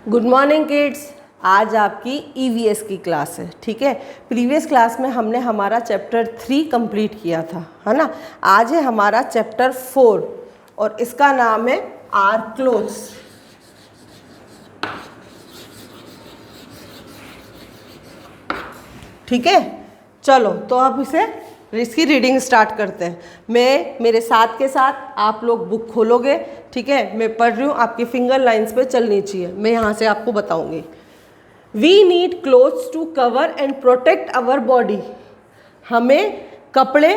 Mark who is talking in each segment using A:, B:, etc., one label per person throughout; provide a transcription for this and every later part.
A: Good morning kids. आज आपकी EVS की क्लास है, ठीक है। प्रीवियस क्लास में हमने हमारा चैप्टर 3 कंप्लीट किया था, है ना। आज है हमारा चैप्टर 4 और इसका नाम है आर क्लोथ्स। ठीक है, चलो तो अब इसकी रीडिंग स्टार्ट करते हैं। मेरे साथ के साथ आप लोग बुक खोलोगे, ठीक है। मैं पढ़ रही हूँ, आपकी फिंगर लाइंस पे चलनी चाहिए, मैं यहाँ से आपको बताऊंगी। We need clothes to cover and protect our body. हमें कपड़े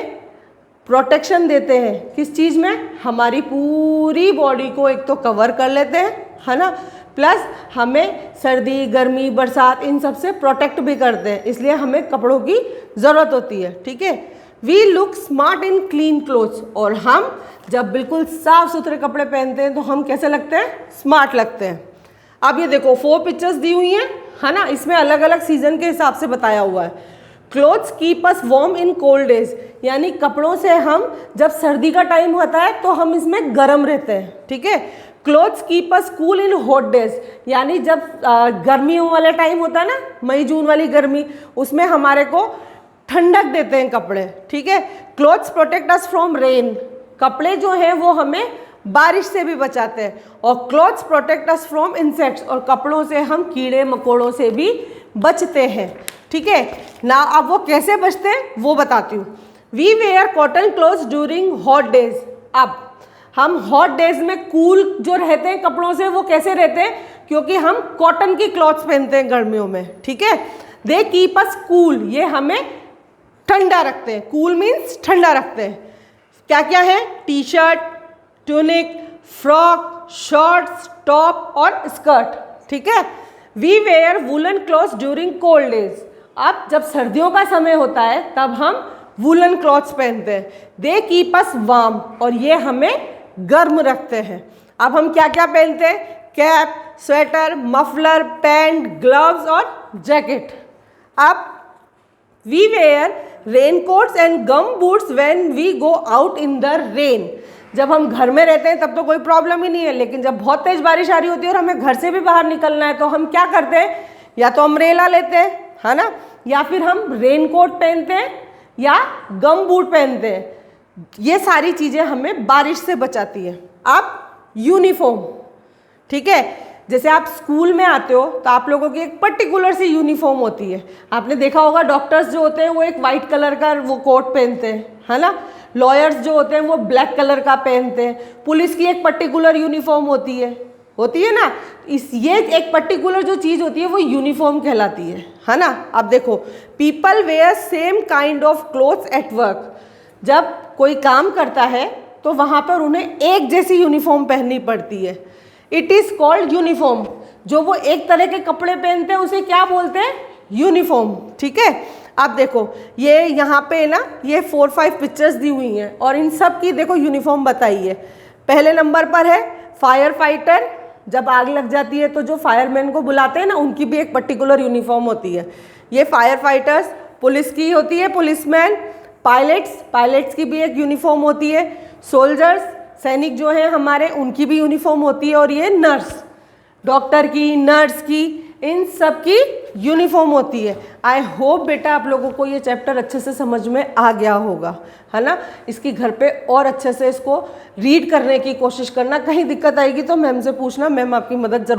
A: प्रोटेक्शन देते हैं, किस चीज़ में? हमारी पूरी बॉडी को एक तो कवर कर लेते हैं, है ना, प्लस हमें सर्दी गर्मी बरसात इन सब से प्रोटेक्ट भी करते हैं, इसलिए हमें कपड़ों की ज़रूरत होती है, ठीक है। We look smart in clean clothes, और हम जब बिल्कुल साफ सुथरे कपड़े पहनते हैं तो हम कैसे लगते हैं? स्मार्ट लगते हैं। अब ये देखो 4 पिक्चर्स दी हुई हैं, है ना, इसमें अलग अलग सीजन के हिसाब से बताया हुआ है। Clothes keep us warm in cold days, यानी कपड़ों से हम जब सर्दी का टाइम होता है तो हम इसमें गर्म रहते हैं, ठीक है। Clothes keep us cool in hot days, यानी जब गर्मियों वाला टाइम होता है ना, मई जून वाली गर्मी, उसमें हमारे को ठंडक देते हैं कपड़े, ठीक है। Clothes protect us from rain, कपड़े जो हैं वो हमें बारिश से भी बचाते हैं। और clothes protect us from insects, और कपड़ों से हम कीड़े मकोड़ों से भी बचते हैं, ठीक है ना। अब वो कैसे बचते हैं वो बताती हूँ। We wear cotton clothes during hot days. अब हम हॉट डेज में कूल जो रहते हैं कपड़ों से, वो कैसे रहते हैं? क्योंकि हम कॉटन की क्लॉथ्स पहनते हैं गर्मियों में, ठीक है। दे कीप अस कूल, ये हमें ठंडा रखते हैं। कूल मीन्स ठंडा रखते हैं। क्या क्या है? T shirt, tunic, frock, shorts, top और स्कर्ट, ठीक है। We wear woollen clothes during cold days. अब जब सर्दियों का समय होता है तब हम वुलन क्लॉथ्स पहनते हैं। दे कीप अस वार्म, और ये हमें गर्म रखते हैं। अब हम क्या क्या पहनते हैं? Cap, sweater, muffler, pant, gloves और जैकेट। अब we wear raincoats and gum boots when we go out in the rain. जब हम घर में रहते हैं तब तो कोई प्रॉब्लम ही नहीं है, लेकिन जब बहुत तेज बारिश आ रही होती है और हमें घर से भी बाहर निकलना है तो हम क्या करते हैं? या तो अम्ब्रेला लेते हैं, है ना, या फिर हम रेनकोट पहनते हैं या गम बूट पहनते हैं। ये सारी चीज़ें हमें बारिश से बचाती हैं। अब यूनिफॉर्म, ठीक है। जैसे आप स्कूल में आते हो तो आप लोगों की एक पर्टिकुलर सी यूनिफॉर्म होती है। आपने देखा होगा डॉक्टर्स जो होते हैं वो एक वाइट कलर का वो कोट पहनते हैं, है ना। लॉयर्स जो होते हैं वो ब्लैक कलर का पहनते हैं। पुलिस की एक पर्टिकुलर यूनिफॉर्म होती है ना। ये एक पर्टिकुलर जो चीज़ होती है वो यूनिफॉर्म कहलाती है ना। अब देखो, people wear same kind of clothes at work. जब कोई काम करता है तो वहाँ पर उन्हें एक जैसी यूनिफॉर्म पहननी पड़ती है। It is called uniform. जो वो एक तरह के कपड़े पहनते हैं उसे क्या बोलते हैं? यूनिफॉर्म, ठीक है। अब देखो ये यहाँ पे ना ये 4-5 पिक्चर्स दी हुई हैं और इन सब की देखो यूनिफॉर्म बताई है। पहले नंबर पर है फायर फाइटर। जब आग लग जाती है तो जो फायरमैन को बुलाते हैं ना, उनकी भी एक पर्टिकुलर यूनिफॉर्म होती है। ये फायर फाइटर्स। पुलिस की होती है पुलिसमैन। पायलट्स की भी एक यूनिफॉर्म होती है। सोल्जर्स, सैनिक जो हैं हमारे, उनकी भी यूनिफॉर्म होती है। और ये नर्स, डॉक्टर की, नर्स की, इन सब की यूनिफॉर्म होती है। आई होप बेटा आप लोगों को ये चैप्टर अच्छे से समझ में आ गया होगा, है ना। इसकी घर पे और अच्छे से इसको रीड करने की कोशिश करना। कहीं दिक्कत आएगी तो मैम से पूछना, मैम आपकी मदद जरूर